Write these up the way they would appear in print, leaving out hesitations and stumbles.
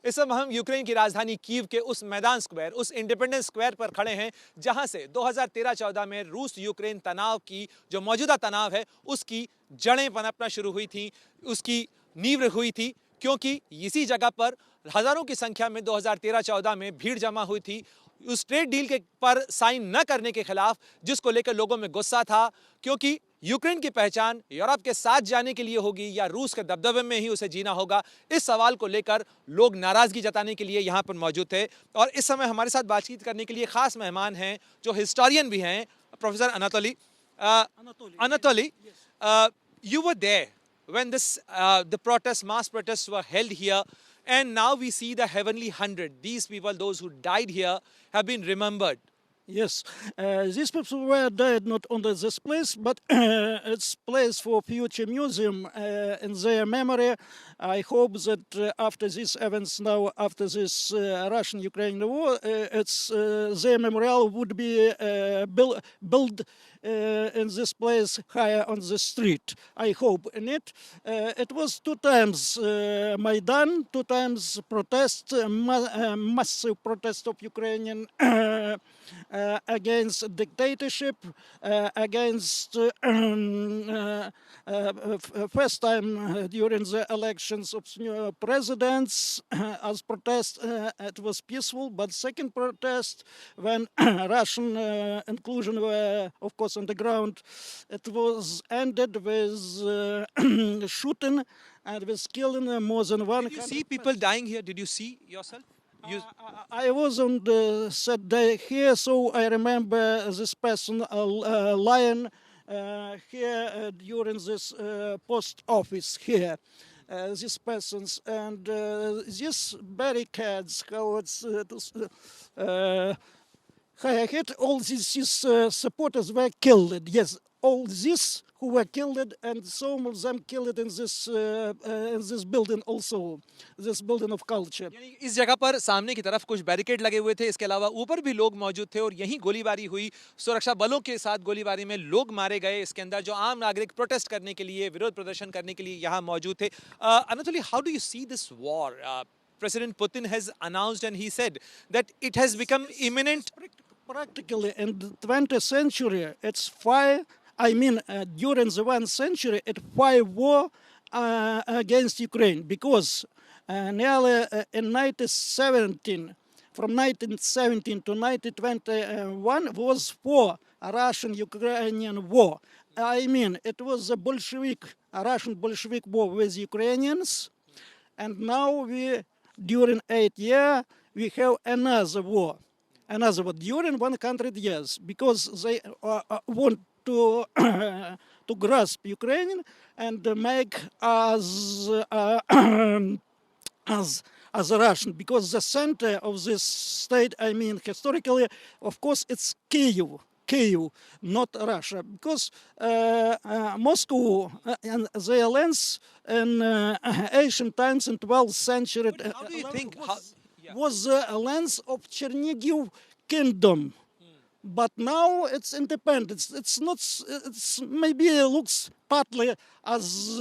इस समय हम यूक्रेन की राजधानी कीव के उस मैदान स्क्वायर, उस इंडिपेंडेंस स्क्वायर पर खड़े हैं जहां से 2013-14 में रूस यूक्रेन तनाव की जो मौजूदा तनाव है उसकी जड़ें पनपना शुरू हुई थी, उसकी नींव हुई थी, क्योंकि इसी जगह पर हजारों की संख्या में 2013-14 में भीड़ जमा हुई थी उस ट्रेड डील के पर साइन न करने के खिलाफ, जिसको लेकर लोगों में गुस्सा था, क्योंकि यूक्रेन की पहचान यूरोप के साथ जाने के लिए होगी या रूस के दबदबे में ही उसे जीना होगा। इस सवाल को लेकर लोग नाराजगी जताने के लिए यहां पर मौजूद थे और इस समय हमारे साथ बातचीत करने के लिए खास मेहमान हैं जो हिस्टोरियन भी हैं, professor Anatoly. Anatoly, you were there when the mass protests were held here, and now we see the heavenly 100. These people, those who died here, have been remembered. Yes, these people were died not only this place, but it's place for future museum in their memory. I hope that after these events now, after this Russian-Ukrainian war, their memorial would be built in this place higher on the street. I hope in it. It was 2 times Maidan, 2 times protest, massive protest of Ukrainian against dictatorship, against first time during the elections of new presidents as protest, it was peaceful, but second protest when Russian inclusion were of course on the ground, it was ended with shooting and with killing more than 100. Did you see people dying here? Did you see yourself? I was on the set day here, so I remember this person lying here during this post office here. These persons and these barricades, how it's all these supporters were killed. Yes, all these who were killed, and some of them killed in this building also, this building of culture. इस जगह पर सामने की तरफ कुछ barricade लगे हुए थे, इसके अलावा ऊपर भी लोग मौजूद थे और यहीं गोलीबारी हुई। सुरक्षा बलों के साथ गोलीबारी में लोग मारे गए। इसके अंदर जो आम नागरिक प्रोटेस्ट करने के लिए, विरोध प्रदर्शन करने के लिए यहाँ मौजूद थे। Anatoly, how do you see this war? President Putin has announced and he said that it has become imminent. Practically in the 20th century, it's during the 1st century, it 5 war against Ukraine, because nearly in 1917, from 1917 to 1921 was 4 Russian-Ukrainian war. It was a Russian Bolshevik war with Ukrainians, and now during 8 years, we have another war during 100 years, because they want to grasp Ukraine and make as Russian, because the center of this state, historically, of course, it's Kyiv, not Russia, because Moscow and their lands in ancient times in 12th century How do you think? was the lands of Chernigiv kingdom. But now it's independent. It's not. It's maybe looks partly as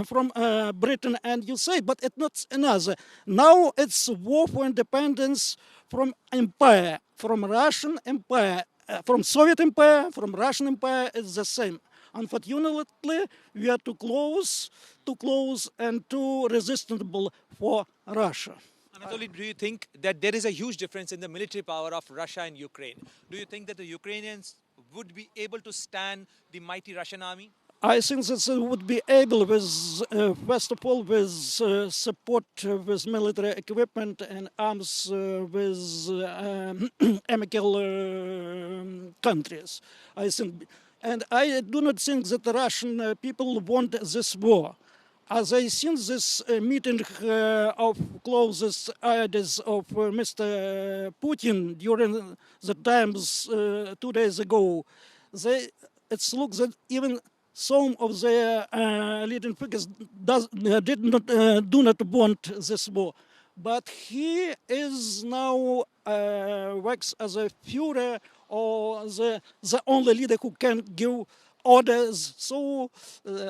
from Britain and USA, but it's not another. Now it's war for independence from empire, from Russian empire, from Soviet empire, from Russian empire. It's the same. Unfortunately, we are too close, and too resistable for Russia. Anatoly, do you think that there is a huge difference in the military power of Russia and Ukraine? Do you think that the Ukrainians would be able to stand the mighty Russian army? I think that they would be able, with first of all, with support with military equipment and arms with amical countries. I think, and I do not think that the Russian people want this war. As I seen this meeting of closest aides of Mr. Putin during the times 2 days ago, it looks that even some of their leading figures do not want this war. But he is now works as a Führer, or the only leader who can give orders. So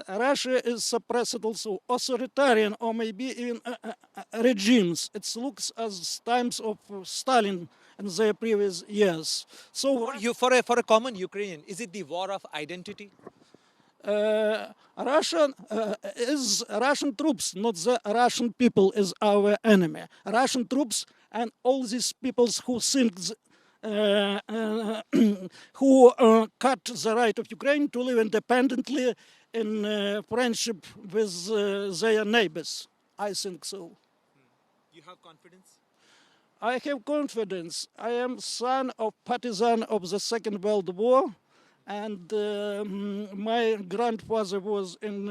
Russia is suppressed also authoritarian or maybe even regimes. It looks as times of Stalin in their previous years. So For a common Ukrainian, is it the war of identity? Russian troops, not the Russian people, is our enemy. Russian troops and all these peoples who think who cut the right of Ukraine to live independently in friendship with their neighbors. I think so. You have confidence? I have confidence. I am son of partisan of the Second World War, and my grandfather was in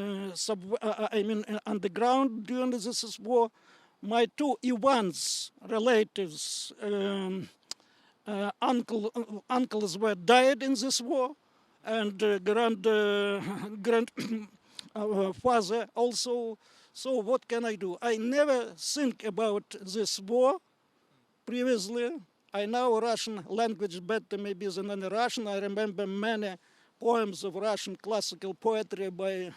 underground during this war. My two Ivans, relatives, uncles were died in this war, and grandfather also. So what can I do? I never think about this war previously. I know Russian language better maybe than any Russian. I remember many poems of Russian classical poetry by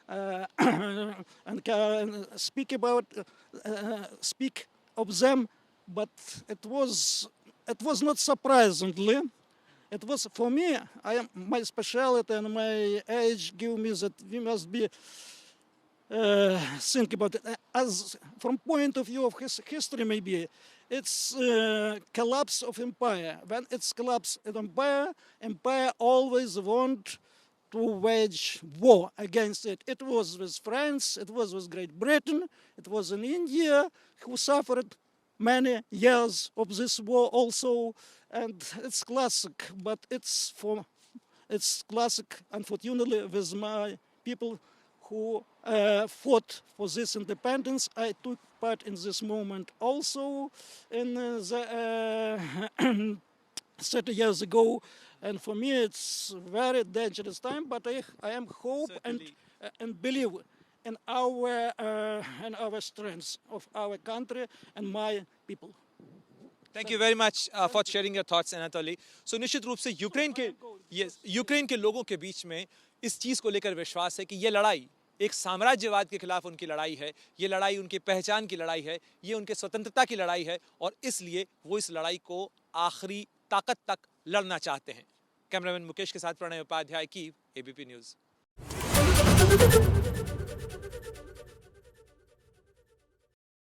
and can speak of them, but it was not surprisingly. It was for me. My specialty and my age give me that we must be think about it as from point of view of history. Maybe it's collapse of empire. When it's collapse of empire always want to wage war against it. It was with France, it was with Great Britain, it was in India who suffered many years of this war also, and it's classic. But it's classic, unfortunately, with my people who fought for this independence. I took part in this moment also in the 30 years ago, and for me it's very dangerous time. But I am hope and believe in our strengths of our country and my people. Thank you very much for sharing your thoughts, Anatoly. So निश्चित रूप से Ukraine के लोगों के बीच में इस चीज़ को लेकर विश्वास है कि ये लड़ाई एक साम्राज्यवाद के खिलाफ उनकी लड़ाई है, ये लड़ाई उनकी पहचान की लड़ाई है, ये उनके स्वतंत्रता की लड़ाई है, और इसलिए वो इस लड़ाई को आखिरी ताकत तक लड़ना चाहते हैं। कैमरामैन मुकेश के साथ प्रणय उपाध्याय, कीव, एबीपी न्यूज़।